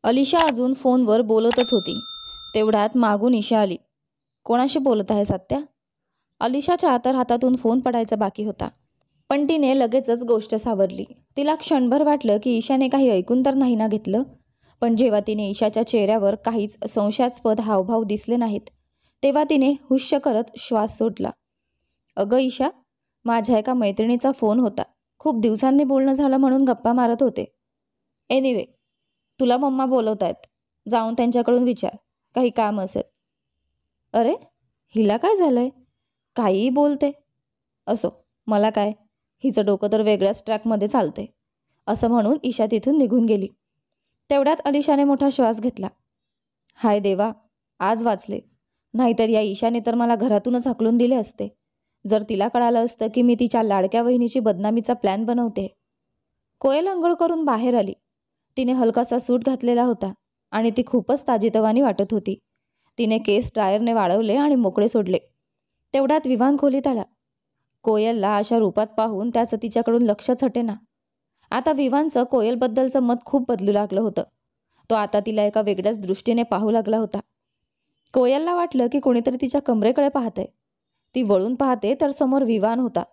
अलिशा अजून फोनवर बोलतच होती. तेवढ्यात मागून ईशा आली. कोणाशी बोलत आहेस आत्या? अलिशाच्या तर हातातून फोन पडायचा बाकी होता, पण तिने लगेचच गोष्ट सावरली. तिला क्षणभर वाटलं की ईशाने काही ऐकून तर नाही ना घेतलं. पण जेव्हा तिने ईशाच्या चेहऱ्यावर काहीच संशयास्पद हावभाव दिसले नाहीत, तेव्हा तिने हुश्य करत श्वास सोडला. अगं ईशा, माझ्या एका मैत्रिणीचा फोन होता. खूप दिवसांनी बोलणं झालं म्हणून गप्पा मारत होते. एनिवे, तुला मम्मा बोलवत आहेत. जाऊन त्यांच्याकडून विचार, काही काम असेल. अरे, हिला काय झालंय? काहीही बोलते. असो, मला काय, हिचं डोकं तर वेगळ्याच ट्रॅकमध्ये चालते. असं म्हणून ईशा तिथून निघून गेली. तेवढ्यात अलिशाने मोठा श्वास घेतला. हाय देवा, आज वाचले. नाहीतर या ईशाने तर मला घरातूनच हाकलून दिले असते. जर तिला कळालं असतं की मी तिच्या लाडक्या वहिनीची बदनामीचा प्लॅन बनवते. कोयल अंघोळ करून बाहेर आली. तिने हलकासा सूट घातलेला होता आणि ती खूपच ताजीतवानी वाटत होती. तिने केस ड्रायरने वाळवले आणि मोकळे सोडले. तेवढ्यात विवान खोलीत आला. कोयलला अशा रूपात पाहून त्याचं तिच्याकडून लक्षच हटेना. आता विवानचं कोयलबद्दलचं मत खूप बदलू लागलं होतं. तो आता तिला एका वेगळ्याच दृष्टीने पाहू लागला होता. कोयलला वाटलं की कोणीतरी तिच्या कमरेकडे पाहतंय. ती वळून पाहते तर समोर विवान होता.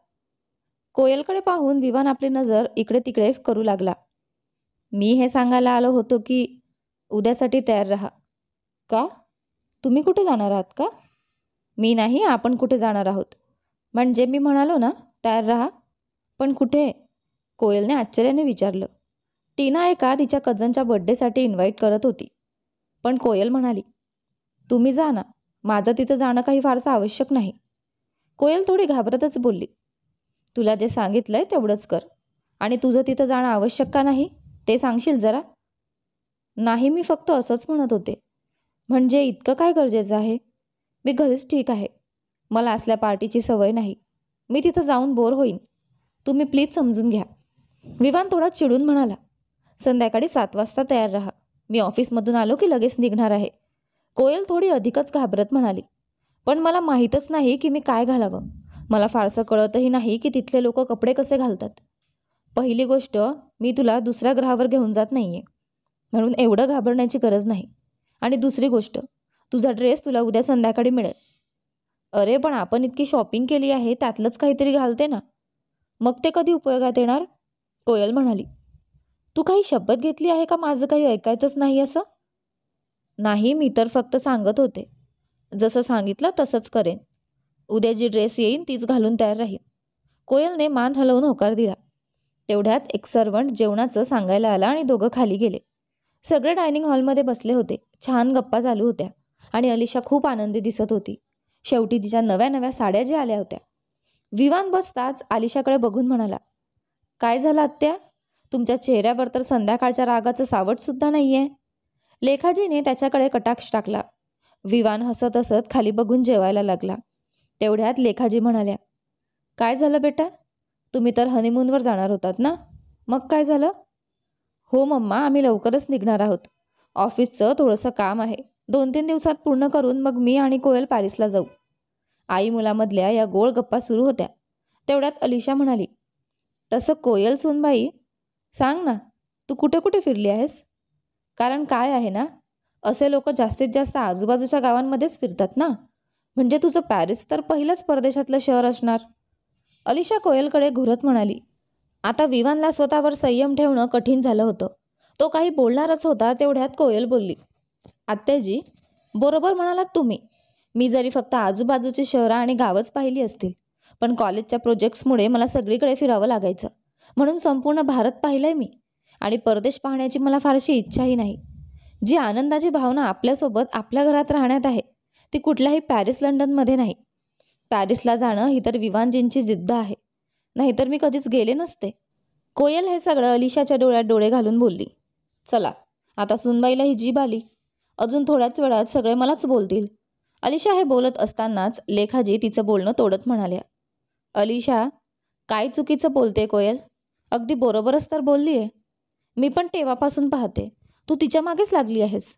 कोयलकडे पाहून विवान आपली नजर इकडे तिकडे करू लागला. मी हे सांगायला आलो होतो की उद्यासाठी तयार राहा. का? तुम्ही कुठे जाणार आहात का? मी नाही, आपण कुठे जाणार आहोत. म्हणजे मी म्हणालो ना, तयार राहा. पण कुठे? कोयलने आश्चर्याने विचारलं. टीना एका तिच्या कझनच्या बड्डेसाठी इन्व्हाइट करत होती. पण कोयल म्हणाली, तुम्ही जा ना, माझं तिथं जाणं काही फारसं आवश्यक नाही. कोयल थोडी घाबरतच बोलली, तुला जे सांगितलंय तेवढंच कर. आणि तुझं तिथं जाणं आवश्यक का नाही ते सांगशील जरा? नाही, मी फक्त असंच म्हणत होते. म्हणजे इतकं काय गरजेचं आहे? मी घरीच ठीक आहे. मला असल्या पार्टीची सवय नाही. मी तिथं जाऊन बोर होईन. तुम्ही प्लीज समजून घ्या. विवान थोडा चिडून म्हणाला, संध्याकाळी 7 वाजता तयार राहा. मी ऑफिसमधून आलो की लगेच निघणार आहे. कोयल थोडी अधिकच घाबरत म्हणाली, पण मला माहीतच नाही की मी काय घालावं. मला फारसं कळतही नाही की तिथले लोक कपडे कसे घालतात. पहिली गोष्ट, मी तुला दुसऱ्या ग्रहावर घेऊन जात नाहीये, म्हणून एवढं घाबरण्याची गरज नाही. आणि दुसरी गोष्ट, तुझा ड्रेस तुला उद्या संध्याकाळी मिळेल. अरे पण आपण इतकी शॉपिंग केली आहे, त्यातलंच काहीतरी घालते ना. मग ते कधी उपयोगात येणार? कोयल म्हणाली, तू काही शपथ घेतली आहे का माझं काही ऐकायचंच नाही असं? नाही, मी तर फक्त सांगत होते. जसं सांगितलं तसंच करेन. उद्या जी ड्रेस येईन तीच घालून तयार राहीन. कोयलने मान हलवून होकार दिला. तेवढ्यात एक सर्वंट जेवणाचं सांगायला आला आणि दोघं खाली गेले. सगळे डायनिंग हॉलमध्ये बसले होते. छान गप्पा चालू होत्या आणि अलिशा खूप आनंदी दिसत होती. शेवटी तिच्या नव्या नव्या साड्या ज्या आल्या होत्या. विवान बसताच आलिशाकडे बघून म्हणाला, काय झालं आत्या? तुमच्या चेहऱ्यावर तर संध्याकाळच्या रागाचं सावट सुद्धा नाहीये. लेखाजीने त्याच्याकडे कटाक्ष टाकला. विवान हसत हसत खाली बघून जेवायला लागला. तेवढ्यात लेखाजी म्हणाल्या, काय झालं बेटा? तुम्ही तर हनीमूनवर जाणार होतात ना, मग काय झालं? हो मम्मा, आम्ही लवकरच निघणार आहोत. ऑफिसचं थोडंसं काम आहे. 2-3 दिवसात पूर्ण करून मग मी आणि कोयल पॅरिसला जाऊ. आई मुलामधल्या या गोळ गप्पा सुरू होत्या. तेवढ्यात अलिशा म्हणाली, तसं कोयल सूनबाई, सांग ना, तू कुठे कुठे फिरली आहेस? कारण काय आहे ना, असे लोक जास्तीत जास्त आजूबाजूच्या गावांमध्येच फिरतात ना. म्हणजे तुझं पॅरिस तर पहिलंच परदेशातलं शहर असणार. अलिशा कोयलकडे घुरत म्हणाली. आता विवानला स्वतःवर संयम ठेवणं कठीण झालं होतं. तो काही बोलणारच होता. तेवढ्यात कोयल बोलली, आत्याजी, बरोबर म्हणालात तुम्ही. मी जरी फक्त आजूबाजूची शहरं आणि गावच पाहिली असतील, पण कॉलेजच्या प्रोजेक्ट्समुळे मला सगळीकडे फिरावं लागायचं. म्हणून संपूर्ण भारत पाहिलंय मी. आणि परदेश पाहण्याची मला फारशी इच्छाही नाही. जी आनंदाची भावना आपल्यासोबत आपल्या घरात राहण्यात आहे, ती कुठल्याही पॅरिस लंडनमध्ये नाही. पॅरिसला जाणं ही तर विवानजींची जिद्द आहे, नाहीतर मी कधीच गेले नसते. कोयल हे सगळं अलिशाच्या डोळ्यात डोळे घालून बोलली. चला, आता सुनबाईला ही जीभ आली. अजून थोड्याच वेळात सगळे मलाच बोलतील. अलिशा हे बोलत असतानाच लेखाजी तिचं बोलणं तोडत म्हणाल्या, अलिशा, काय चुकीचं बोलते कोयल? अगदी बरोबरच तर बोलली आहे. मी पण तेव्हापासून पाहते, तू तिच्या मागेच लागली आहेस.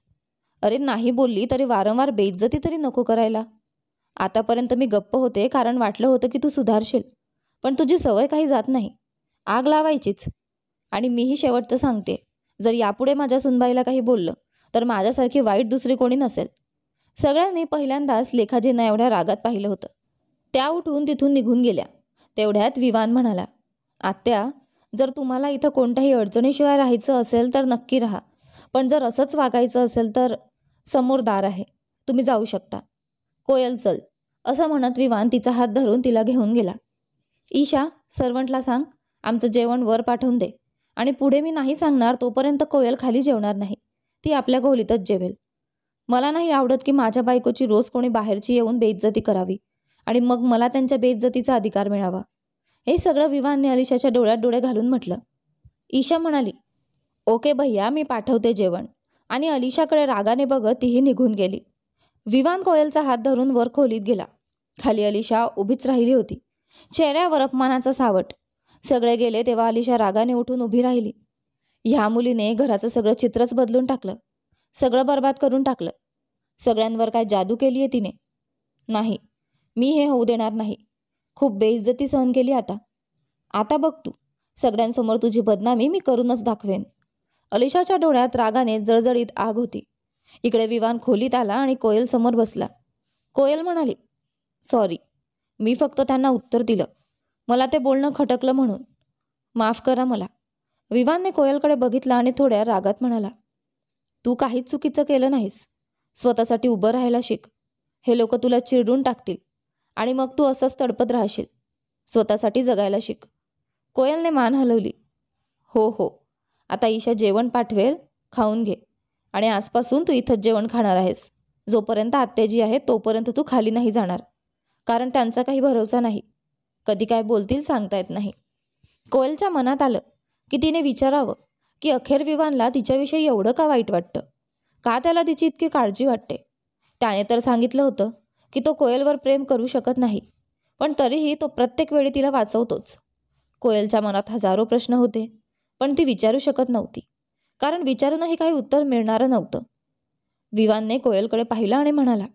अरे नाही बोलली तरी वारंवार बेइज्जती तरी नको करायला. आतापर्यंत मी गप्प होते कारण वाटलं होतं की तू सुधारशील, पण तुझी सवय काही जात नाही. आग लावायचीच. आणि मीही शेवटचं सांगते, जर यापुढे माझ्या सुनबाईला काही बोललं तर माझ्यासारखी वाईट दुसरी कोणी नसेल. सगळ्यांनी पहिल्यांदाच लेखाजींना एवढ्या रागात पाहिलं होतं. त्या उठून तिथून निघून गेल्या. तेवढ्यात विवान म्हणाला, आत्या, जर तुम्हाला इथं कोणत्याही अडचणीशिवाय राहायचं असेल तर नक्की राहा, पण जर असंच वागायचं असेल तर समोर दार आहे, तुम्ही जाऊ शकता. कोयल चल, असं म्हणत विवान तिचा हात धरून तिला घेऊन गेला. ईशा, सर्वंटला सांग आमचं जेवण वर पाठवून दे, आणि पुढे मी नाही सांगणार तोपर्यंत कोयल खाली जेवणार नाही. ती आपल्या खोलीतच जेवेल. मला नाही आवडत की माझ्या बायकोची रोज कोणी बाहेरची येऊन बेइज्जती करावी आणि मग मला त्यांच्या बेइज्जतीचा अधिकार मिळावा. हे सगळं विवानने अलिशाच्या डोळ्यात डोळे घालून म्हटलं. ईशा म्हणाली, ओके भैया, मी पाठवते जेवण, आणि अलिशाकडे रागाने बघत तीही निघून गेली. विवान कोयलचा हात धरून वर खोलीत गेला. खाली अलिशा उभीच राहिली होती, चेहऱ्यावर अपमानाचा सावट. सगळे गेले तेव्हा अलिशा रागाने उठून उभी राहिली. ह्या मुलीने घराचं सगळं चित्रच बदलून टाकलं, सगळं बर्बाद करून टाकलं. सगळ्यांवर काय जादू केली आहे तिने? नाही, मी हे होऊ देणार नाही. खूप बेइज्जती सहन केली आता बघ तू, सगळ्यांसमोर तुझी बदनामी मी करूनच दाखवेन. अलिशाच्या डोळ्यात रागाने जळजळीत आग होती. इकडे विवान खोलीत आला आणि कोयल समोर बसला. कोयल म्हणाली, सॉरी, मी फक्त त्यांना उत्तर दिलं, मला ते बोलणं खटकलं म्हणून. माफ करा मला. विवानने कोयलकडे बघितलं आणि थोड्या रागात म्हणाला, तू काहीच चुकीचं केलं नाहीस. स्वतःसाठी उभं राहायला शिक. हे लोक तुला चिरडून टाकतील आणि मग तू असंच तडपत राहशील. स्वतःसाठी जगायला शिक. कोयलने मान हलवली. हो, आता ईशा जेवण पाठवेल, खाऊन घे, आणि आजपासून तू इथंच जेवण खाणार आहेस. जोपर्यंत आत्याजी आहे तोपर्यंत तू खाली नाही जाणार, कारण त्यांचा काही भरोसा नाही. कधी काय बोलतील सांगता येत नाही. कोयलच्या मनात आलं की तिने विचारावं की अखेर विवानला तिच्याविषयी एवढं का वाईट वाटतं, का त्याला तिची इतकी काळजी वाटते. त्याने तर सांगितलं होतं की तो कोयलवर प्रेम करू शकत नाही, पण तरीही तो प्रत्येक वेळी तिला वाचवतोच. कोयलच्या मनात हजारो प्रश्न होते, पण ती विचारू शकत नव्हती, कारण विचारूनही काही उत्तर मिळणारं नव्हतं. विवानने कोयलकडे पाहिलं आणि म्हणाला,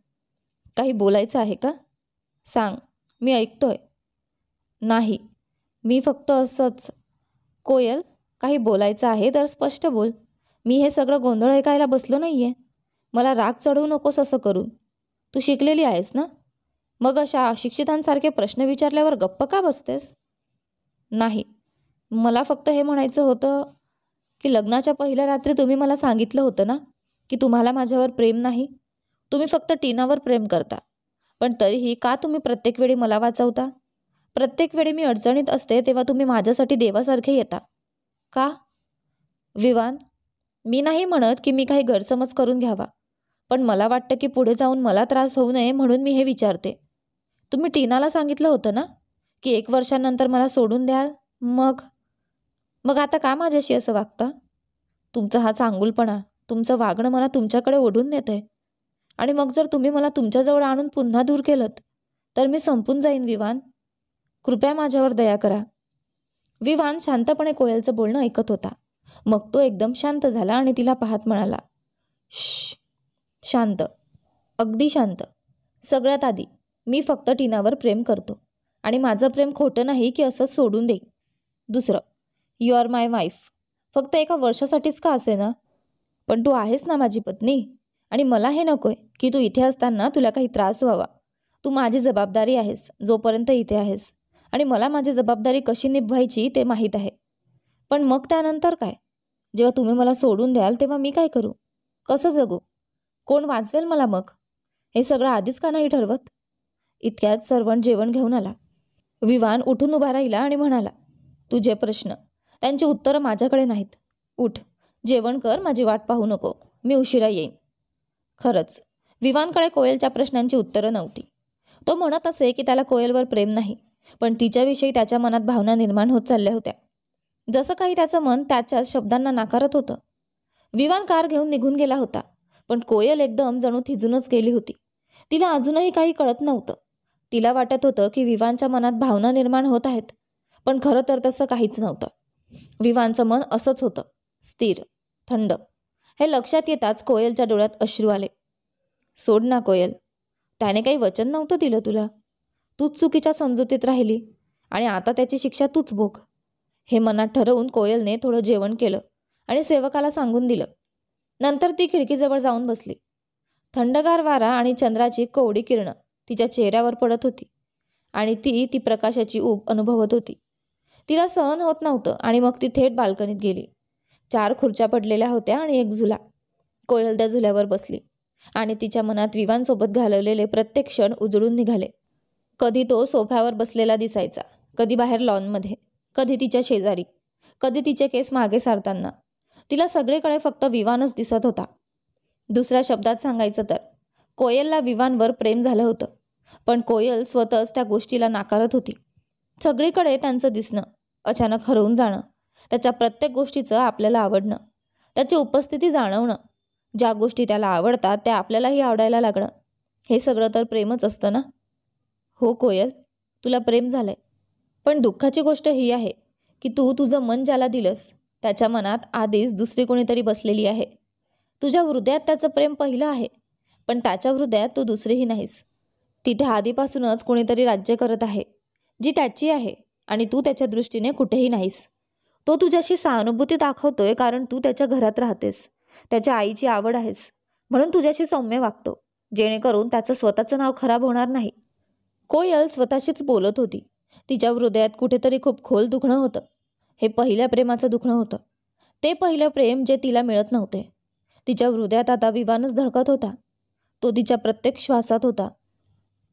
काही बोलायचं आहे का? सांग, मी ऐकतोय. नाही, मी फक्त असंच. कोयल, काही बोलायचं आहे तर स्पष्ट बोल. मी हे सगळं गोंधळ ऐकायला बसलो नाहीये. मला राग चढवू नकोस असं करून. तू शिकलेली आहेस ना, मग अशा अशिक्षितांसारखे प्रश्न विचारल्यावर गप्प का बसतेस? नाही, मला फक्त हे म्हणायचं होतं की लग्नाच्या पहिल्या रात्री तुम्ही मला सांगितलं होतं ना की तुम्हाला माझ्यावर प्रेम नाही, तुम्ही फक्त टीनावर प्रेम करता. पण तरीही का तुम्ही प्रत्येक वेळी मला वाचवता? प्रत्येक वेळी मी अडचणीत असते तेव्हा तुम्ही माझ्यासाठी देवासारखे येता का? विवान, मी नाही म्हणत की मी काही गैरसमज करून घ्यावा, पण मला वाटतं की पुढे जाऊन मला त्रास होऊ नये म्हणून मी हे विचारते. तुम्ही टीनाला सांगितलं होतं ना की 1 वर्षानंतर मला सोडून द्याल, मग आता का माझ्याशी असं वागता? तुमचा हा चांगुलपणा, तुमचं वागणं मला तुमच्याकडे ओढून नेतंय, आणि मग जर तुम्ही मला तुमच्याजवळ आणून पुन्हा दूर केलं तर मी संपून जाईन. विवान, कृपया माझ्यावर दया करा. विवान शांतपणे कोयलचं बोलणं ऐकत होता. मग तो एकदम शांत झाला आणि तिला पाहत म्हणाला, श्श, शांत, अगदी शांत. सगळ्यात आधी मी फक्त टीनावर प्रेम करतो, आणि माझं प्रेम खोटं नाही की असंच सोडून देईन. दुसरं, यू आर माय वाईफ. फक्त 1 वर्षासाठीच का असे ना, पण तू आहेस ना माझी पत्नी, आणि मला हे नकोय की तू इथे असताना तुला काही त्रास व्हावा. तू माझी जबाबदारी आहेस जोपर्यंत इथे आहेस, आणि मला माझी जबाबदारी कशी निभवायची ते माहीत आहे. पण मग त्यानंतर काय? जेव्हा तुम्ही मला सोडून द्याल तेव्हा मी काय करू? कसं जगू? कोण वाचवेल मला मग? हे सगळं आधीच का नाही ठरवत? इतक्यात सर्वंट जेवण घेऊन आला. विवान उठून उभा राहिला आणि म्हणाला, तुझे प्रश्न, त्यांची उत्तरं माझ्याकडे नाहीत. उठ, जेवण कर, माझी वाट पाहू नको, मी उशिरा येईन. खरंच विवानकडे कोयलच्या प्रश्नांची उत्तरं नव्हती. तो म्हणत असे की त्याला कोयलवर प्रेम नाही, पण तिच्याविषयी त्याच्या मनात भावना निर्माण होत चालल्या होत्या. जसं काही त्याचं मन त्याच्याच शब्दांना नाकारत होतं. विवान कार घेऊन निघून गेला होता, पण कोयल एकदम जणू थिजूनच गेली होती. तिला अजूनही काही कळत नव्हतं. तिला वाटत होतं की विवानच्या मनात भावना निर्माण होत आहेत, पण खरं तर तसं काहीच नव्हतं. विवानचं मन असंच होतं, स्थिर, थंड. हे लक्षात येताच कोयलच्या डोळ्यात अश्रू आले. सोड ना कोयल, त्याने काही वचन नव्हतं दिलं तुला. तूच चुकीच्या समजुतीत राहिली, आणि आता त्याची शिक्षा तूच भोग. हे मनात ठरवून कोयलने थोडं जेवण केलं आणि सेवकाला सांगून दिलं. नंतर ती खिडकीजवळ जाऊन बसली. थंडगार वारा आणि चंद्राची कोवडी किरणं तिच्या चेहऱ्यावर पडत होती आणि ती प्रकाशाची ऊब अनुभवत होती. तिला सहन होत नव्हतं आणि मग ती थेट बाल्कनीत गेली. 4 खुर्च्या पडलेल्या होत्या आणि एक झुला. कोयल त्या झुल्यावर बसली आणि तिच्या मनात विवानसोबत घालवलेले प्रत्येक क्षण उजळून निघाले. कधी तो सोफ्यावर बसलेला दिसायचा, कधी बाहेर लॉनमध्ये, कधी तिच्या शेजारी, कधी तिचे केस मागे सारताना. तिला सगळीकडे फक्त विवानच दिसत होता. दुसऱ्या शब्दात सांगायचं तर कोयलला विवानवर प्रेम झालं होतं, पण कोयल स्वतःच त्या गोष्टीला नाकारत होती. सगळीकडे त्यांचं दिसणं, अचानक हरवून जाणं, त्याच्या प्रत्येक गोष्टीचं आपल्याला आवडणं, त्याची उपस्थिती जाणवणं, ज्या गोष्टी त्याला आवडतात त्या आपल्यालाही आवडायला लागणं, हे सगळं तर प्रेमच असतं ना. हो कोयल, तुला प्रेम झालंय. पण दुःखाची गोष्ट ही आहे की तू तुझं मन ज्याला दिलंस त्याच्या मनात आधीच दुसरी कोणीतरी बसलेली आहे. तुझ्या हृदयात त्याचं प्रेम पहिलं आहे, पण त्याच्या हृदयात तू दुसरीही नाहीस. तिथे आधीपासूनच कोणीतरी राज्य करत आहे, जी त्याची आहे, आणि तू त्याच्या दृष्टीने कुठेही नाहीस. तो तुझ्याशी सहानुभूती दाखवतोय कारण तू त्याच्या घरात राहतेस, त्याच्या आईची आवड आहेस, म्हणून तुझ्याशी सौम्य वागतो, जेणेकरून त्याचं स्वतःचं नाव खराब होणार नाही. कोयल स्वतःशीच बोलत होती. तिच्या हृदयात कुठेतरी खूप खोल दुखणं होतं. हे पहिल्या प्रेमाचं दुखणं होतं. ते पहिलं प्रेम जे तिला मिळत नव्हते. तिच्या हृदयात आता विवानच धडकत होता. तो तिच्या प्रत्येक श्वासात होता.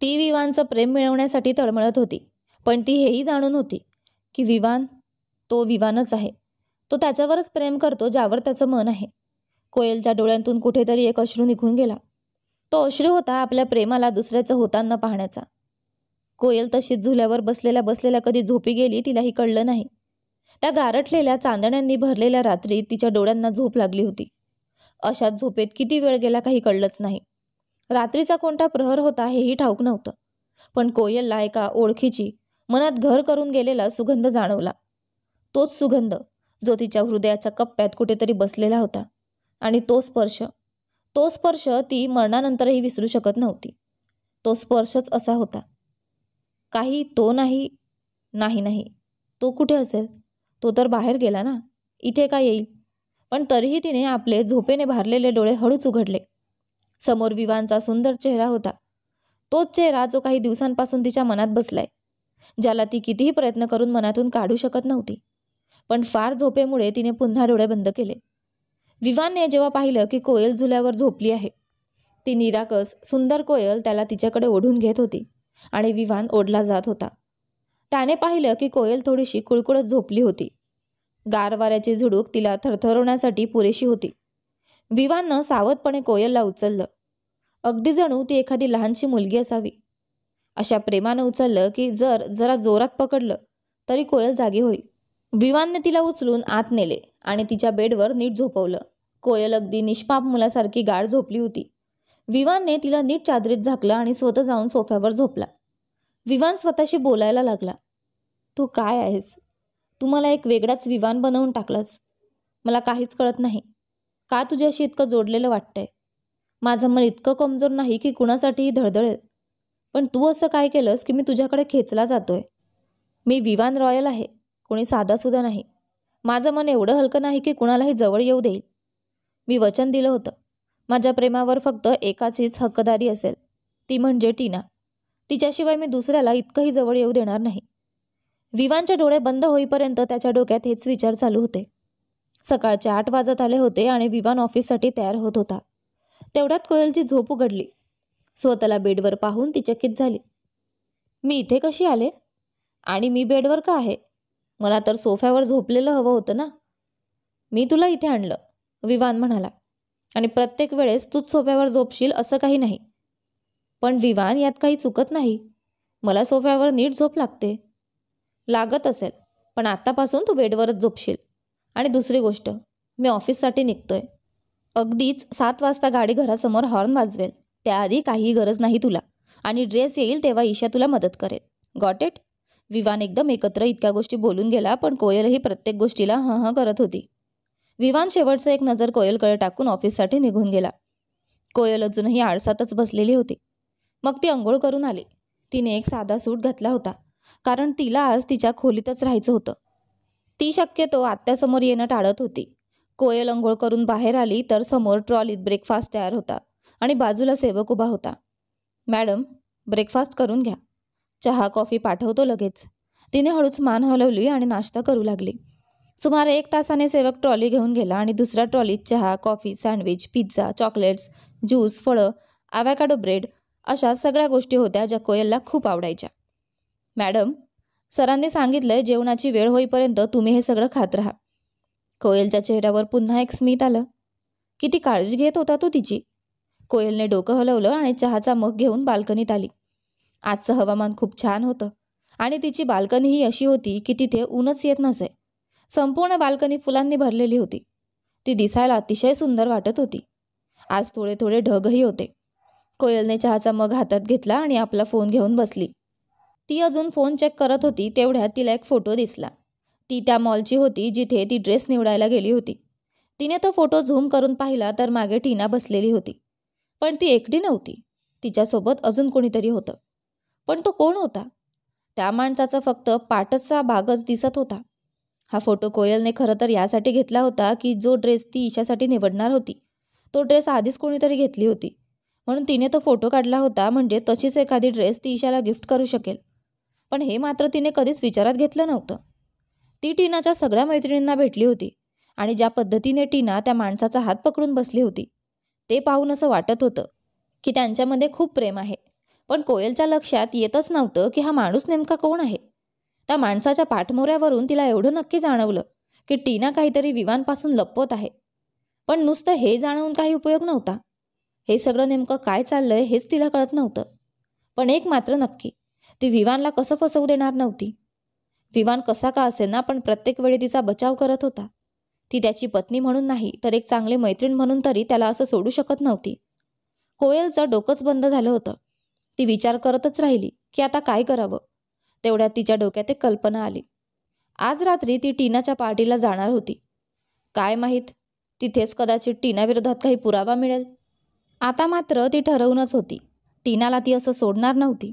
ती विवानचं प्रेम मिळवण्यासाठी तळमळत होती, पण ती हेही जाणून होती की विवान, तो विवानच आहे. तो त्याच्यावरच प्रेम करतो ज्यावर त्याचं मन आहे. कोयलच्या डोळ्यांतून कुठेतरी एक अश्रू निघून गेला. तो अश्रू होता आपल्या प्रेमाला दुसऱ्याचं होताना पाहण्याचा. कोयल तशीच झुल्यावर बसलेल्या बसलेल्या कधी झोपी गेली तिलाही कळलं नाही. त्या गारठलेल्या चांदण्यांनी भरलेल्या रात्री तिच्या डोळ्यांना झोप लागली होती. अशाच झोपेत किती वेळ गेला काही कळलंच नाही. रात्रीचा कोणता प्रहर होता हेही ठाऊक नव्हतं, पण कोयलला एका ओळखीची, मनात घर करून गेलेला सुगंध जाणवला. तोच सुगंध जो तिच्या हृदयाच्या कप्प्यात कुठेतरी बसलेला होता. आणि तो स्पर्श ती मरणानंतरही विसरू शकत नव्हती. तो स्पर्शच असा होता. काही तो नाही. तो कुठे असेल? तो तर बाहेर गेला ना, इथे का येईल? पण तरीही तिने आपले झोपेने भारलेले डोळे हळूच उघडले. समोर विवानचा सुंदर चेहरा होता. तोच चेहरा जो काही दिवसांपासून तिच्या मनात बसलाय, ज्याला ती कितीही प्रयत्न करून मनातून काढू शकत नव्हती. पण फार झोपेमुळे तिने पुन्हा डोळे बंद केले. विवानने जेव्हा पाहिलं की कोयल झुल्यावर झोपली आहे, ती निराकस सुंदर कोयल त्याला तिच्याकडे ओढून घेत होती आणि विवान ओढला जात होता. त्याने पाहिलं की कोयल थोडीशी कुळकुळत झोपली होती. गार वाऱ्याची झुळूक तिला थरथरवण्यासाठी पुरेशी होती. विवाननं सावधपणे कोयलला उचललं. अगदी जणू ती एखादी लहानशी मुलगी असावी. अशा प्रेमानं उचललं की जरा जोरात पकडलं तरी कोयल जागी होईल. विवानने तिला उचलून आत नेले आणि तिच्या बेडवर नीट झोपवलं. कोयल अगदी निष्पाप मुलासारखी गाढ झोपली होती. विवानने तिला नीट चादरीत झाकलं आणि स्वतः जाऊन सोफ्यावर झोपला. विवान स्वतःशी बोलायला लागला. तू काय आहेस? तू मला एक वेगळाच विवान बनवून टाकलास. मला काहीच कळत नाही. का तुझ्याशी इतकं जोडलेलं वाटतंय? माझं मन इतकं कमजोर नाही की कुणासाठीही धडधडेल. पण तू असं काय केलंस की मी तुझ्याकडे खेचला जातोय. मी विवान रॉयल आहे, कोणी साधासुद्धा नाही. माझं मन एवढं हलकं नाही की कुणालाही जवळ येऊ देईल. मी वचन दिलं होतं, माझ्या प्रेमावर फक्त एकाचीच हक्कदारी असेल, ती म्हणजे टीना. तिच्याशिवाय मी दुसऱ्याला इतकंही जवळ येऊ देणार नाही. विवानचे डोळे बंद होईपर्यंत त्याच्या डोक्यात हेच विचार चालू होते. सकाळचे 8 वाजत आले होते आणि विवान ऑफिससाठी तयार होत होता. तेवढ्यात कोयलची झोप उघडली. स्वतःला बेडवर पाहून ती चकित झाली. मी इथे कशी आले? आणि मी बेडवर का आहे? मला तर सोफ्यावर झोपलेलं हवं होतं ना. मी तुला इथे आणलं, विवान म्हणाला, आणि प्रत्येक वेळेस तूच सोफ्यावर झोपशील असं काही नाही. पण विवान, यात काही चुकत नाही. मला सोफ्यावर नीट झोप लागत असेल, पण आत्तापासून तू बेडवरच झोपशील. आणि दुसरी गोष्ट, मी ऑफिससाठी निघतोय. अगदीच 7 वाजता गाडी घरासमोर हॉर्न वाजवेल. त्याआधी काहीही गरज नाही तुला. आणि ड्रेस येईल तेव्हा ईशा तुला मदत करेल. Got it? विवान एकदम एकत्र इतक्या गोष्टी बोलून गेला, पण कोयलही प्रत्येक गोष्टीला हं करत होती. विवान शेवटचं एक नजर कोयलकडे टाकून ऑफिससाठी निघून गेला. कोयल अजूनही आळसातच बसलेली होती. मग ती अंघोळ करून आली. तिने एक साधा सूट घातला होता, कारण तिला आज तिच्या खोलीतच राहायचं होतं. ती शक्यतो आत्यासमोर येणं टाळत होती. कोयल अंघोळ करून बाहेर आली तर समोर ट्रॉलीत ब्रेकफास्ट तयार होता आणि बाजूला सेवक उभा होता. मॅडम, ब्रेकफास्ट करून घ्या. चहा कॉफी पाठवतो लगेच. तिने हळूच मान हलवली आणि नाश्ता करू लागली. सुमारे 1 तासाने सेवक ट्रॉली घेऊन गेला आणि दुसऱ्या ट्रॉलीत चहा, coffee, sandwich, pizza, chocolates, juice, फळं, ॲव्होकाडो ब्रेड अशा सगळ्या गोष्टी होत्या ज्या कोयलला खूप आवडायच्या. मॅडम, सरांनी सांगितलंय जेवणाची वेळ होईपर्यंत तुम्ही हे सगळं खात राहा. कोयलच्या चेहऱ्यावर पुन्हा एक स्मित आलं. किती काळजी घेत होता तो तिची. कोयलने डोकं हलवलं आणि चहाचा मग घेऊन बाल्कनीत आली. आजचं हवामान खूप छान होतं आणि तिची बाल्कनी ही अशी होती की तिथे ऊनच येत नसे. संपूर्ण बाल्कनी फुलांनी भरलेली होती. ती दिसायला अतिशय सुंदर वाटत होती. आज थोडे थोडे ढगही होते. कोयलने चहाचा मग हातात घेतला आणि आपला फोन घेऊन बसली. ती अजून फोन चेक करत होती तेवढ्यात तिला एक फोटो दिसला. ती त्या मॉलची होती जिथे ती ड्रेस निवडायला गेली होती. तिने तो फोटो झूम करून पाहिला तर मागे टीना बसलेली होती. पण ती एकटी नव्हती. तिच्यासोबत अजून कोणीतरी होतं. पण तो कोण होता? त्या माणसाचा फक्त पाठचा भागच दिसत होता. हा फोटो कोयलने खरं तर यासाठी घेतला होता की जो ड्रेस ती ईशासाठी निवडणार होती तो ड्रेस आधीच कोणीतरी घेतली होती, म्हणून तिने तो फोटो काढला होता म्हणजे तशीच एखादी ड्रेस ती ईशाला गिफ्ट करू शकेल. पण हे मात्र तिने कधीच विचारात घेतलं नव्हतं. ती टीनाच्या सगळ्या मैत्रिणींना भेटली होती आणि ज्या पद्धतीने टीना त्या माणसाचा हात पकडून बसली होती ते पाहून असं वाटत होतं की त्यांच्यामध्ये खूप प्रेम आहे. पण कोयलच्या लक्षात येतच नव्हतं की हा माणूस नेमका कोण आहे. त्या माणसाच्या पाठमोऱ्यावरून तिला एवढं नक्की जाणवलं की टीना काहीतरी विवानपासून लपवत आहे. पण नुसतं हे जाणवून काही उपयोग नव्हता. हे सगळं नेमकं काय चाललंय हेच तिला कळत नव्हतं. पण एक मात्र नक्की, ती विवानला कसं फसवू देणार नव्हती. विवान कसा का असेना पण प्रत्येक वेळी तिचा बचाव करत होता. ती त्याची पत्नी म्हणून नाही तर एक चांगली मैत्रीण म्हणून तरी त्याला असं सोडू शकत नव्हती. कोयलचं डोकंच बंद झालं होतं. ती विचार करतच राहिली की आता काय करावं. तेवढ्यात तिच्या डोक्यात एक कल्पना आली. आज रात्री ती टीनाच्या पार्टीला जाणार होती. काय माहीत, तिथेच कदाचित टीनाविरोधात काही पुरावा मिळेल. आता मात्र ती ठरवूनच होती. टीनाला ती असं सोडणार नव्हती.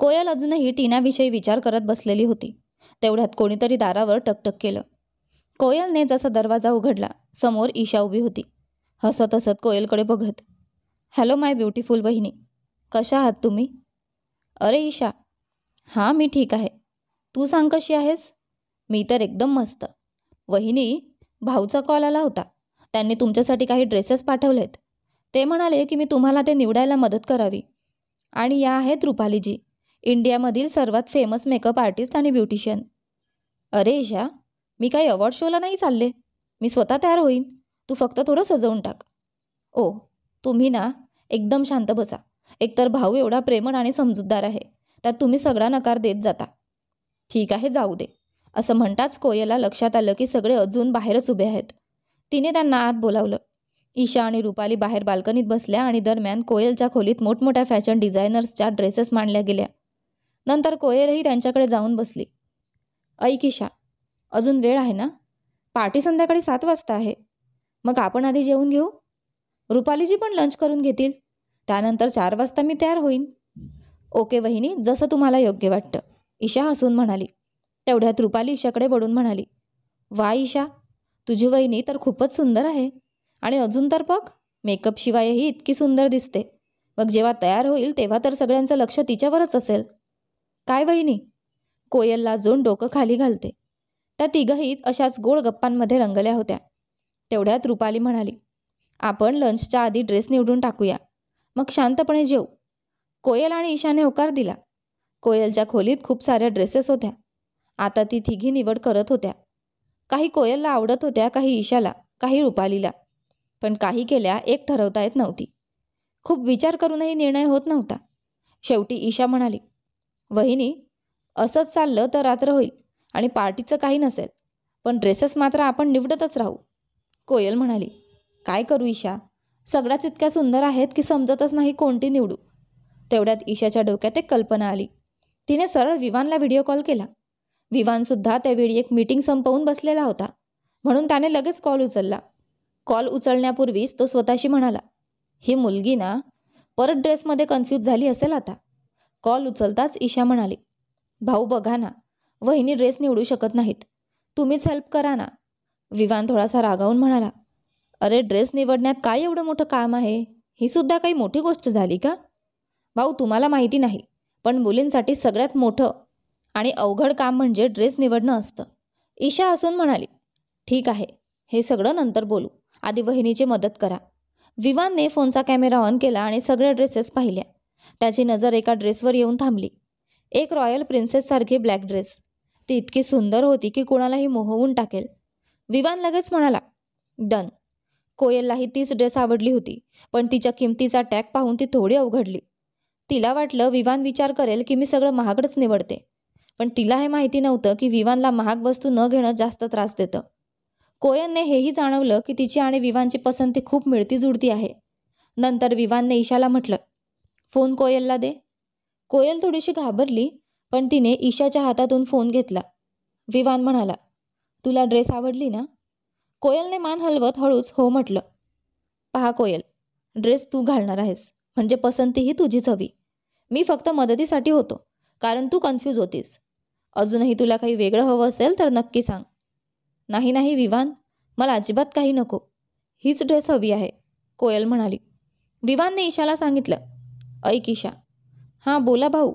कोयल अजूनही टीनाविषयी विचार करत बसलेली होती. तेवढ्यात कोणीतरी दारावर टकटक केलं. कोयलने जसा दरवाजा उघडला, समोर ईशा उभी होती. हसत हसत कोयलकडे बघत, हॅलो माय ब्युटिफुल बहिणी, कशा आहात तुम्ही? अरे ईशा, हां मी ठीक आहे. तू सांग कशी आहेस? मी तर एकदम मस्त. वहिनी, भाऊचा कॉल आला होता. त्यांनी तुमच्यासाठी काही ड्रेसेस पाठवलेत. ते म्हणाले की मी तुम्हाला ते निवडायला मदत करावी. आणि या आहेत रुपालीजी, इंडियामधील सर्वात फेमस मेकअप आर्टिस्ट आणि ब्युटिशियन. अरे ईशा, मी काही अवॉर्ड शोला नाही चालले. मी स्वतः तयार होईन. तू फक्त थोडं सजवून टाक. ओ, तुम्ही ना एकदम शांत बसा. एकतर भाऊ एवढा प्रेमळ आणि समजूतदार आहे, त्यात तुम्ही सगळा नकार देत जाता. ठीक आहे, जाऊ दे. असं म्हणताच कोयलला लक्षात आलं की सगळे अजून बाहेरच उभे आहेत. तिने त्यांना आत बोलावलं. ईशा आणि रुपाली बाहेर बाल्कनीत बसल्या आणि दरम्यान कोयलच्या खोलीत मोठमोठ्या फॅशन डिझायनर्सच्या ड्रेसेस मांडल्या गेल्या. नंतर कोयलही त्यांच्याकडे जाऊन बसली. ऐक ईशा, अजून वेळ आहे ना? पार्टी संध्याकाळी 7 वाजता आहे. मग आपण आधी जेवून घेऊ. रुपालीजी पण लंच करून घेतील. त्यानंतर 4 वाजता मी तयार होईन. ओके वहिनी, जसं तुम्हाला योग्य वाटतं, ईशा हसून म्हणाली. तेवढ्यात रुपाली ईशाकडे वळून म्हणाली, वा ईशा, तुझी वहिनी तर खूपच सुंदर आहे. आणि अजून तर बघ, मेकअप शिवायही इतकी सुंदर दिसते. मग जेव्हा तयार होईल तेव्हा तर सगळ्यांचं लक्ष तिच्यावरच असेल. काय वहिनी? कोयलला अजून डोकं खाली घालते. त्या तिघही अशाच गोड गप्पांमध्ये रंगल्या होत्या. तेवढ्यात रुपाली म्हणाली, आपण लंचच्या आधी ड्रेस निवडून टाकूया, मग शांतपणे जेऊ. कोयल आणि ईशाने होकार दिला. कोयलच्या खोलीत खूप साऱ्या ड्रेसेस होत्या. आता ती तिघी निवड करत होत्या. काही कोयलला आवडत होत्या, काही ईशाला, काही रुपालीला. पण काही केल्या एक ठरवता येत नव्हती. खूप विचार करूनही निर्णय होत नव्हता. शेवटी ईशा म्हणाली, वहिनी, असंच चाललं तर रात्र होईल आणि पार्टीचं काही नसेल, पण ड्रेसेस मात्र आपण निवडतच राहू. कोयल म्हणाली, काय करू ईशा, सगळ्याच इतक्या सुंदर आहेत की समजतच नाही कोणती निवडू. तेवढ्यात ईशाच्या डोक्यात एक कल्पना आली. तिने सरळ विवानला व्हिडिओ कॉल केला. विवानसुद्धा त्यावेळी एक मीटिंग संपवून बसलेला होता, म्हणून त्याने लगेच कॉल उचलला. कॉल उचलण्यापूर्वीच तो स्वतःशी म्हणाला, ही मुलगी ना परत ड्रेसमध्ये कन्फ्यूज झाली असेल आता. कॉल उचलताच ईशा म्हणाली, भाऊ बघा ना, वहिनी ड्रेस निवडू शकत नाहीत. तुम्हीच हेल्प करा ना. विवान थोडासा रागावून म्हणाला, अरे ड्रेस निवडण्यात काय एवढं मोठं काम आहे? ही सुद्धा काही मोठी गोष्ट झाली का? भाऊ तुम्हाला माहिती नाही, पण मुलींसाठी सगळ्यात मोठं आणि अवघड काम म्हणजे ड्रेस निवडणं असतं. ईशा हसून म्हणाली, ठीक आहे, हे सगळं नंतर बोलू. आधी वहिनीची मदत करा. विवानने फोनचा कॅमेरा ऑन केला आणि सगळ्या ड्रेसेस पाहिल्या. त्याची नजर एका ड्रेसवर येऊन थांबली. एक रॉयल प्रिन्सेससारखी ब्लॅक ड्रेस. ती इतकी सुंदर होती की कुणालाही मोहवून टाकेल. विवान लगेच म्हणाला, डन. कोयललाही तीच ड्रेस आवडली होती, पण तिच्या किमतीचा टॅग पाहून ती थोडी अवघडली. तिला वाटलं विवान विचार करेल की मी सगळं महागडच निवडते, पण तिला हे माहिती नव्हतं की विवानला महाग वस्तू न घेणं जास्त त्रास देतं. कोयलने हेही जाणवलं की तिची आणि विवानची पसंती खूप मिळती जुळती आहे. नंतर विवानने ईशाला म्हटलं, फोन कोयलला दे. कोयल थोडीशी घाबरली, पण तिने ईशाच्या हातातून फोन घेतला. विवान म्हणाला, तुला ड्रेस आवडली ना? कोयलने मान हलवत हळूच हो म्हटलं. पहा कोयल, ड्रेस तू घालणार आहेस म्हणजे पसंतीही तुझीच हवी. मी फक्त मदतीसाठी होतो, कारण तू कन्फ्यूज होतीस. अजूनही तुला काही वेगळं हवं असेल तर नक्की सांग. नाही नाही विवान, मला अजिबात काही नको. हीच ड्रेस हवी आहे, कोयल म्हणाली. विवानने ईशाला सांगितलं, ऐक ईशा. हां बोला भाऊ,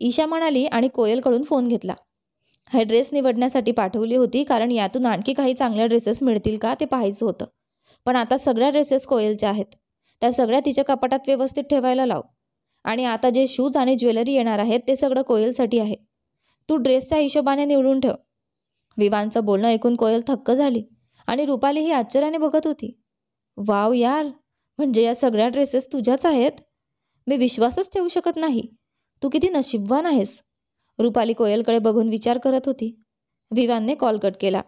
ईशा म्हणाली आणि कोयलकडून फोन घेतला. हे ड्रेस निवडण्यासाठी पाठवली होती, कारण यातून आणखी काही चांगल्या ड्रेसेस मिळतील का ते पाहायचं होतं. पण आता सगळ्या ड्रेसेस कोयलच्या आहेत. त्या सगळ्या तिच्या कपाटात व्यवस्थित ठेवायला लाव. आणि आता जे शूज आणि ज्वेलरी येणार आहेत ते सगळं कोयलसाठी आहे. तू ड्रेसच्या हिशोबाने निवडून ठेव. विवानचं बोलणं ऐकून कोयल थक्क झाली आणि रुपालीही आश्चर्याने बघत होती. वाव यार, म्हणजे या सगळ्या ड्रेसेस तुझ्याच आहेत? मी विश्वासच ठेवू शकत नाही. तू किती नशीबवान आहेस. रुपाली कोयलकडे बघून विचार करत होती. विवानने कॉल कट केला.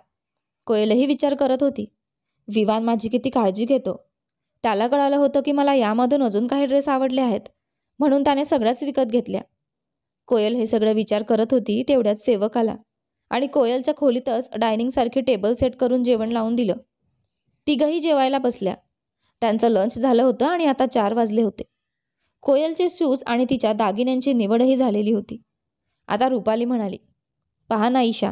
कोयलही विचार करत होती, विवान माझी किती काळजी घेतो. त्याला कळालं होतं की मला यामधून अजून काही ड्रेस आवडले आहेत, म्हणून त्याने सगळ्याच विकत घेतल्या. कोयल हे सगळं विचार करत होती तेवढ्यात सेवक आला आणि कोयलच्या खोलीतच डायनिंगसारखी टेबल सेट करून जेवण लावून दिलं. तिघही जेवायला बसल्या. त्यांचं लंच झालं होतं आणि आता 4 वाजले होते. कोयलचे शूज आणि तिच्या दागिन्यांची निवडही झालेली होती. आता रुपाली म्हणाली, पहा ना ईशा,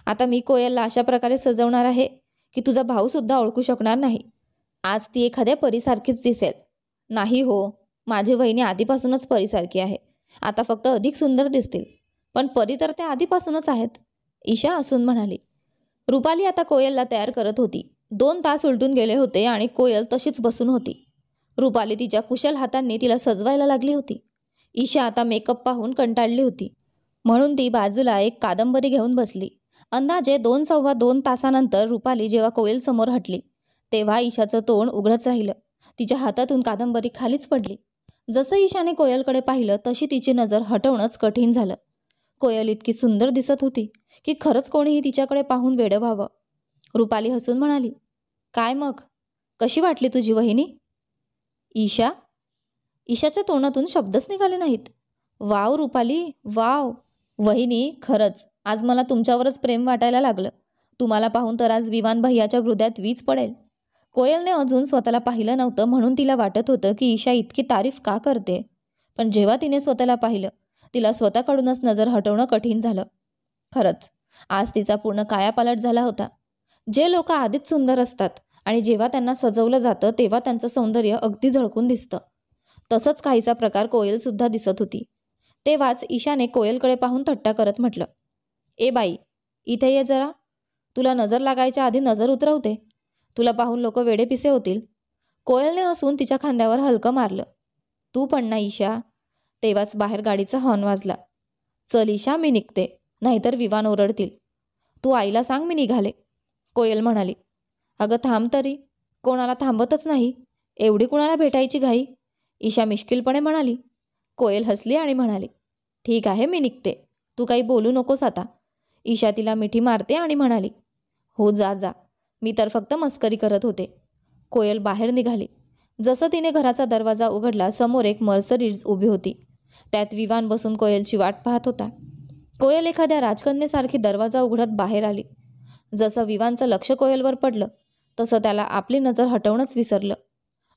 आता मी कोयलला अशा प्रकारे सजवणार आहे की तुझा भाऊसुद्धा ओळखू शकणार नाही. आज ती एखाद्या परीसारखीच दिसेल. नाही हो, माझी वहिनी आधीपासूनच परीसारखी आहे. आता फक्त अधिक सुंदर दिसतील, पण परी तर त्या आधीपासूनच आहेत, ईशा हसून म्हणाली. रुपाली आता कोयलला तयार करत होती. 2 तास उलटून गेले होते आणि कोयल तशीच बसून होती. रुपाली तिच्या कुशल हातांनी तिला सजवायला लागली होती. ईशा आता मेकअप पाहून कंटाळली होती, म्हणून ती बाजूला एक कादंबरी घेऊन बसली. अंदाजे 2-2.25 तासानंतर रुपाली जेव्हा कोयल समोर हटली, तेव्हा ईशाचं तोंड उघडच राहिलं. तिच्या हातातून कादंबरी खालीच पडली. जसं ईशाने कोयलकडे पाहिलं तशी तिची नजर हटवणंच कठीण झालं. कोयल इतकी सुंदर दिसत होती की खरंच कोणीही तिच्याकडे पाहून वेडं व्हावं. रुपाली हसून म्हणाली, काय मग, कशी वाटली तुझी वहिनी? ईशा? ईशाच्या तोंडातून शब्दच निघाले नाहीत. Wow Rupali, wow. वहिनी, खरंच आज मला तुमच्यावरच प्रेम वाटायला लागलं. तुम्हाला पाहून तर आज विवान भैयाच्या हृदयात वीज पडेल. कोयलने अजून स्वतःला पाहिलं नव्हतं, म्हणून तिला वाटत होतं की ईशा इतकी तारीफ का करते. पण जेव्हा तिने स्वतःला पाहिलं, तिला स्वतःकडूनच नजर हटवणं कठीण झालं. खरंच आज तिचा पूर्ण कायापालट झाला होता. जे लोक आधीच सुंदर असतात आणि जेव्हा त्यांना सजवलं जातं तेव्हा त्यांचं सौंदर्य अगदी झळकून दिसतं, तसंच काहीसा प्रकार कोयलसुद्धा दिसत होती. तेव्हाच ईशाने कोयलकडे पाहून थट्टा करत म्हटलं, ए बाई, इथे ये जरा. तुला नजर लागायच्या आधी नजर उतरवते. तुला पाहून लोक वेडेपिसे होतील. कोयलने हसून तिच्या खांद्यावर हलकं मारलं. तू पण ना ईशा. तेव्हाच बाहेर गाडीचा हॉर्न वाजला. चल ईशा, मी निघते, नाहीतर विवान ओरडतील. तू आईला सांग मी निघाले, कोयल म्हणाली. अगं थांब तरी. कोणाला थांबतच नाही. एवढी कुणाला भेटायची घाई, ईशा मिश्किलपणे म्हणाली. कोयल हसली आणि म्हणाली, ठीक आहे, मी निघते. तू काही बोलू नकोस आता. ईशा तिला मिठी मारते आणि म्हणाली, हो जा जा, मी तर फक्त मस्करी करत होते. कोयल बाहेर निघाली. जसं तिने घराचा दरवाजा उघडला, समोर एक मर्सडीज उभी होती. त्यात विवान बसून कोयलची वाट पाहत होता. कोयल एखाद्या राजकन्येसारखी दरवाजा उघडत बाहेर आली. जसं विवानचं लक्ष कोयलवर पडलं, तसं त्याला आपली नजर हटवणंच विसरलं.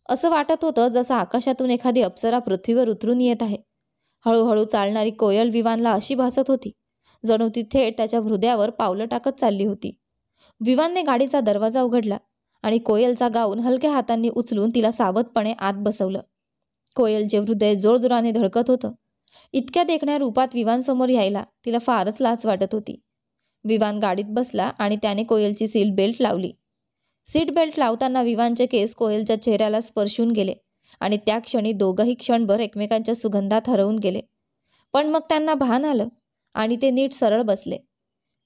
असं वाटत होतं जसं आकाशातून एखादी अप्सरा पृथ्वीवर उतरून येत आहे. हळूहळू चालणारी कोयल विवानला अशी भासत होती जणू ती थेट त्याच्या हृदयावर पावलं टाकत चालली होती. विवानने गाडीचा दरवाजा उघडला आणि कोयलचा गाऊन हलक्या हातांनी उचलून तिला सावधपणे आत बसवलं. कोयलचे हृदय जोरजोराने धडकत होतं. इतक्या देखण्या रूपात विवानसमोर यायला तिला फारच लाज वाटत होती. विवान गाडीत बसला आणि त्याने कोयलची सीट बेल्ट लावली. सीट बेल्ट लावताना विवानचे केस कोयलच्या चेहऱ्याला स्पर्शून गेले आणि त्या क्षणी दोघंही क्षणभर एकमेकांच्या सुगंधात हरवून गेले. पण मग त्यांना भान आलं आणि ते नीट सरळ बसले.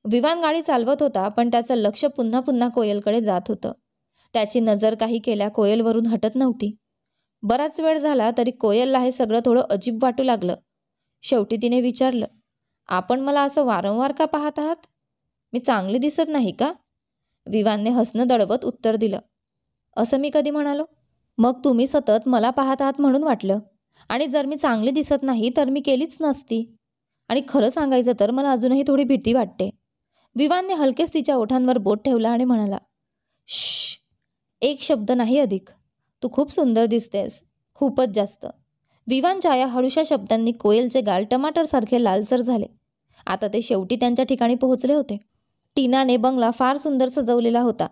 विवान गाडी चालवत होता, पण त्याचं लक्ष पुन्हा पुन्हा कोयलकडे जात होतं. त्याची नजर काही केल्या कोयलवरून हटत नव्हती. बराच वेळ झाला तरी कोयलला हे सगळं थोडं अजीब वाटू लागलं. शेवटी तिने विचारलं, आपण मला असं वारंवार का पाहत आहात? मी चांगली दिसत नाही का? विवानने हसणं दडवत उत्तर दिलं, असं मी कधी म्हणालो? मग तुम्ही सतत मला पाहत आहात म्हणून वाटलं. आणि जर मी चांगली दिसत नाही तर मी केलीच नसती. आणि खरं सांगायचं तर मला अजूनही थोडी भीती वाटते. विवानने हलकेच तिच्या ओठांवर बोट ठेवला आणि म्हणाला, श्श, एक शब्द नाही अधिक. तू खूप सुंदर दिसतेस, खूपच जास्त. विवानच्या या हळूशा शब्दांनी कोयलचे गाल टमाटरसारखे लालसर झाले. आता ते शेवटी त्यांच्या ठिकाणी पोहोचले होते. टीनाने बंगला फार सुंदर सजवलेला होता.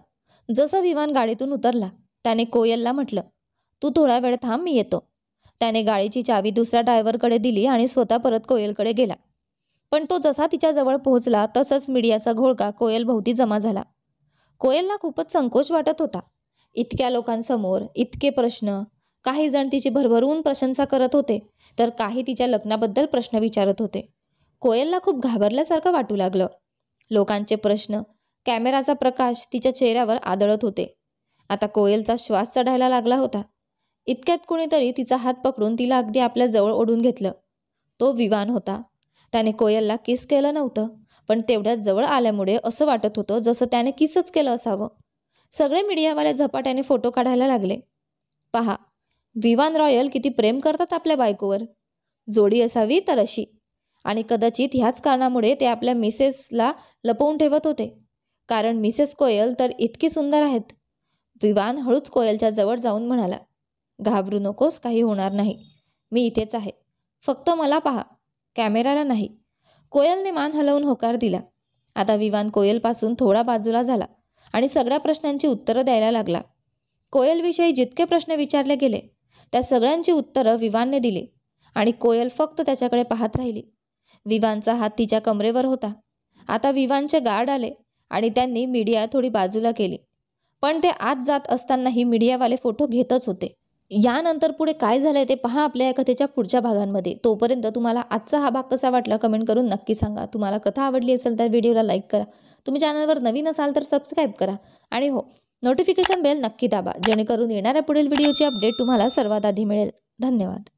जसं विवान गाडीतून उतरला त्याने कोयलला म्हटलं, तू थोडा वेळ थांब, मी येतो. त्याने गाडीची चावी दुसऱ्या ड्रायव्हरकडे दिली आणि स्वतः परत कोयलकडे गेला. पण तो जसा तिच्याजवळ पोहोचला तसंच मीडियाचा घोळका कोयलभोवती जमा झाला. कोयलला खूपच संकोच वाटत होता. इतक्या लोकांसमोर इतके प्रश्न. काही जण तिची भरभरून प्रशंसा करत होते तर काही तिच्या लग्नाबद्दल प्रश्न विचारत होते. कोयलला खूप घाबरल्यासारखं वाटू लागलं. लोकांचे प्रश्न, कॅमेराचा प्रकाश तिच्या चेहऱ्यावर आदळत होते. आता कोयलचा श्वास चढायला लागला होता. इतक्यात कुणीतरी तिचा हात पकडून तिला अगदी आपल्या जवळ ओढून घेतलं. तो विवान होता. त्याने कोयलला किस केलं नव्हतं, पण तेवढ्यात जवळ आल्यामुळे असं वाटत होतं जसं त्याने किसच केलं असावं. सगळे मीडियावाले झपाट्याने फोटो काढायला लागले. पहा, विवान रॉयल किती प्रेम करतात आपल्या बायकोवर. जोडी असावी तर अशी. आणि कदाचित ह्याच कारणामुळे ते आपल्या मिसेसला लपवून ठेवत होते, कारण मिसेस कोयल तर इतकी सुंदर आहेत. विवान हळूच कोयलच्या जवळ जाऊन म्हणाला, घाबरू नकोस, काही होणार नाही. मी इथेच आहे. फक्त मला पहा, कॅमेराला नाही. कोयलने मान हलवून होकार दिला. आता विवान कोयलपासून थोडा बाजूला झाला आणि सगळ्या प्रश्नांची उत्तरं द्यायला लागला. कोयलविषयी जितके प्रश्न विचारले गेले त्या सगळ्यांची उत्तरं विवानने दिली आणि कोयल फक्त त्याच्याकडे पाहत राहिली. विवानचा हात तिच्या कमरेवर होता. आता विवानचे गार्ड आले आणि त्यांनी मीडिया थोडी बाजूला केली. पण ते आत जात असतानाही मीडियावाले फोटो घेतच होते. यानंतर पुढे काय झालंय ते पहा आपल्या या कथेच्या पुढच्या भागांमध्ये. तोपर्यंत तुम्हाला आजचा हा भाग कसा वाटला कमेंट करून नक्की सांगा. तुम्हाला कथा आवडली असेल तर व्हिडिओला लाईक करा. तुम्ही चॅनलवर नवीन असाल तर सबस्क्राईब करा. आणि हो, नोटिफिकेशन बेल नक्की दाबा, जेणेकरून येणाऱ्या पुढील व्हिडिओची अपडेट तुम्हाला सर्वात आधी मिळेल. धन्यवाद.